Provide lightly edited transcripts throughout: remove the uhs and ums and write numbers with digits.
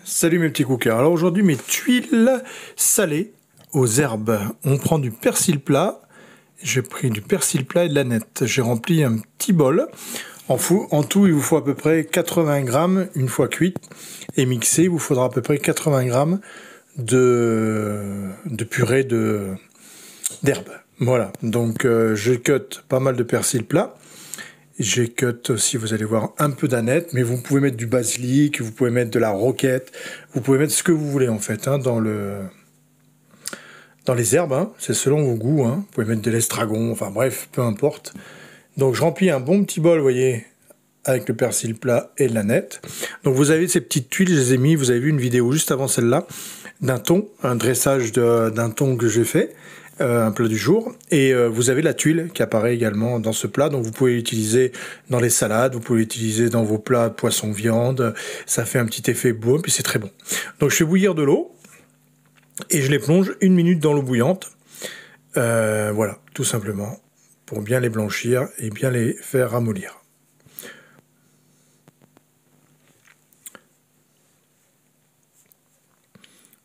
Salut mes petits cookers. Alors aujourd'hui mes tuiles salées aux herbes. On prend du persil plat. J'ai pris du persil plat et de la nette. J'ai rempli un petit bol. En tout, il vous faut à peu près 80 grammes une fois cuite. Et mixé, il vous faudra à peu près 80 grammes de purée d'herbes. Voilà. Donc je cut pas mal de persil plat. J'ai cut aussi, vous allez voir, un peu d'aneth, mais vous pouvez mettre du basilic, vous pouvez mettre de la roquette, vous pouvez mettre ce que vous voulez en fait dans les herbes, hein, c'est selon vos goûts, hein. Vous pouvez mettre de l'estragon, enfin bref, peu importe. Donc je remplis un bon petit bol, vous voyez, avec le persil plat et de l'aneth. Donc vous avez ces petites tuiles, je les ai mis, vous avez vu une vidéo juste avant celle-là, d'un thon, un dressage d'un thon que j'ai fait. Un plat du jour, et vous avez la tuile qui apparaît également dans ce plat, donc vous pouvez l'utiliser dans les salades, vous pouvez l'utiliser dans vos plats poisson-viande, ça fait un petit effet beau, puis c'est très bon. Donc je fais bouillir de l'eau, et je les plonge 1 minute dans l'eau bouillante, voilà, tout simplement, pour bien les blanchir et bien les faire ramollir.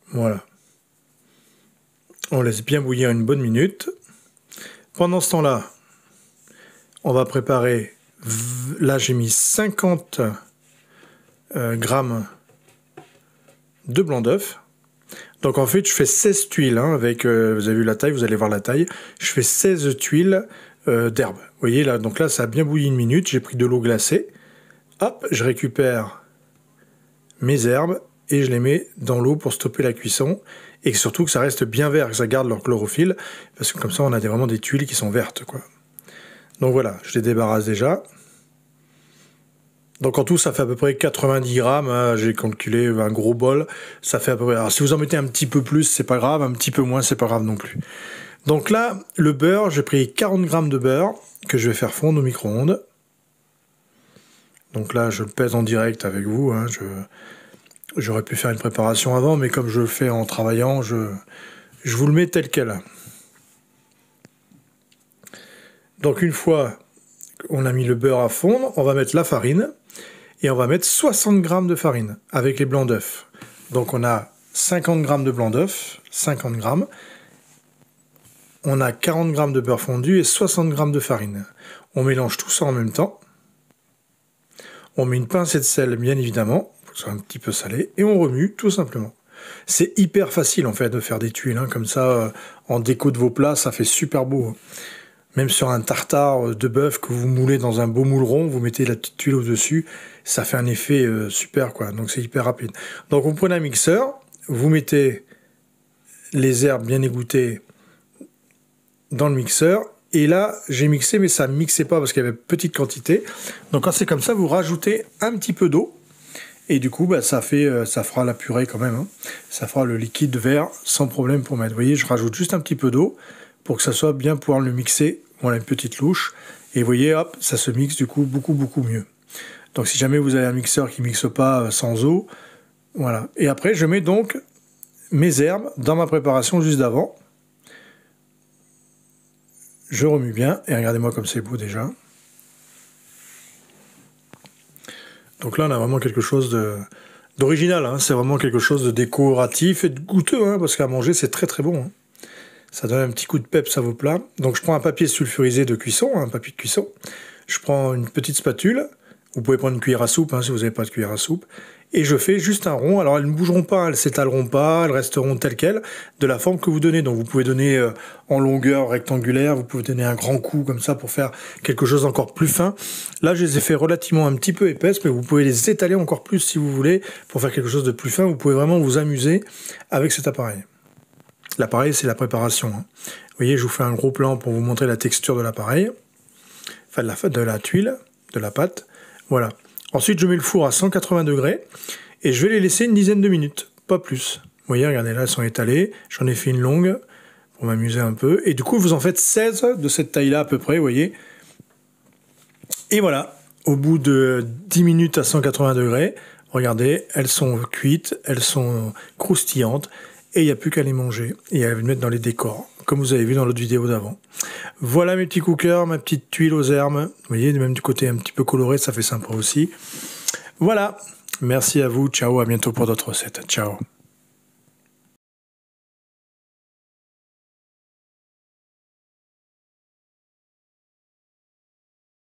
Voilà. On laisse bien bouillir une bonne minute. Pendant ce temps-là, on va préparer, là j'ai mis 50 grammes de blanc d'œuf. Donc en fait je fais 16 tuiles, hein, avec, vous avez vu la taille, vous allez voir la taille. Je fais 16 tuiles d'herbe. Vous voyez là, donc là ça a bien bouilli 1 minute, j'ai pris de l'eau glacée. Hop, je récupère mes herbes et je les mets dans l'eau pour stopper la cuisson. Et surtout que ça reste bien vert, que ça garde leur chlorophylle, parce que comme ça on a vraiment des tuiles qui sont vertes, quoi. Donc voilà, je les débarrasse déjà. Donc en tout ça fait à peu près 90 grammes, hein, j'ai calculé un gros bol, ça fait à peu près... Alors si vous en mettez un petit peu plus, c'est pas grave, un petit peu moins, c'est pas grave non plus. Donc là, le beurre, j'ai pris 40 grammes de beurre, que je vais faire fondre au micro-ondes. Donc là, je le pèse en direct avec vous, hein, J'aurais pu faire une préparation avant, mais comme je le fais en travaillant, je vous le mets tel quel. Donc une fois qu'on a mis le beurre à fondre, on va mettre la farine, et on va mettre 60 grammes de farine, avec les blancs d'œufs. Donc on a 50 grammes de blancs d'œufs, 50 grammes, on a 40 grammes de beurre fondu et 60 grammes de farine. On mélange tout ça en même temps. On met une pincée de sel, bien évidemment, c'est un petit peu salé, et on remue tout simplement. C'est hyper facile en fait de faire des tuiles, hein, comme ça, en déco de vos plats, ça fait super beau. Hein. Même sur un tartare de bœuf que vous moulez dans un beau moule rond, vous mettez la petite tuile au-dessus, ça fait un effet super, quoi. Donc c'est hyper rapide. Donc vous prenez un mixeur, vous mettez les herbes bien égouttées dans le mixeur, et là j'ai mixé, mais ça ne mixait pas parce qu'il y avait petite quantité. Donc quand c'est comme ça, vous rajoutez un petit peu d'eau. Et du coup, bah, ça fera la purée quand même. Hein. Ça fera le liquide vert sans problème pour mettre. Vous voyez, je rajoute juste un petit peu d'eau pour que ça soit bien pouvoir le mixer. Voilà, une petite louche. Et vous voyez, hop, ça se mixe du coup beaucoup mieux. Donc si jamais vous avez un mixeur qui ne mixe pas sans eau, voilà. Et après, je mets donc mes herbes dans ma préparation juste d'avant. Je remue bien. Et regardez-moi comme c'est beau déjà. Donc là, on a vraiment quelque chose d'original, hein. C'est vraiment quelque chose de décoratif et de goûteux, hein, parce qu'à manger, c'est très bon. Hein. Ça donne un petit coup de peps à vos plats. Donc je prends un papier sulfurisé de cuisson, un papier de cuisson. Je prends une petite spatule. Vous pouvez prendre une cuillère à soupe, hein, si vous n'avez pas de cuillère à soupe. Et je fais juste un rond. Alors elles ne bougeront pas, elles ne s'étaleront pas, elles resteront telles quelles, de la forme que vous donnez. Donc vous pouvez donner en longueur rectangulaire, vous pouvez donner un grand coup comme ça pour faire quelque chose d'encore plus fin. Là je les ai fait relativement un petit peu épaisses, mais vous pouvez les étaler encore plus si vous voulez, pour faire quelque chose de plus fin. Vous pouvez vraiment vous amuser avec cet appareil. L'appareil, c'est la préparation. Hein. Vous voyez, je vous fais un gros plan pour vous montrer la texture de l'appareil, enfin de la tuile, de la pâte. Voilà. Ensuite, je mets le four à 180 degrés et je vais les laisser une dizaine de minutes, pas plus. Vous voyez, regardez, là, elles sont étalées. J'en ai fait une longue pour m'amuser un peu. Et du coup, vous en faites 16 de cette taille-là à peu près, vous voyez. Et voilà, au bout de 10 minutes à 180 degrés, regardez, elles sont cuites, elles sont croustillantes. Et il n'y a plus qu'à les manger et à les mettre dans les décors, comme vous avez vu dans l'autre vidéo d'avant. Voilà mes petits cookers, ma petite tuile aux herbes. Vous voyez, même du côté un petit peu coloré, ça fait sympa aussi. Voilà, Merci à vous. Ciao, à bientôt pour d'autres recettes. Ciao.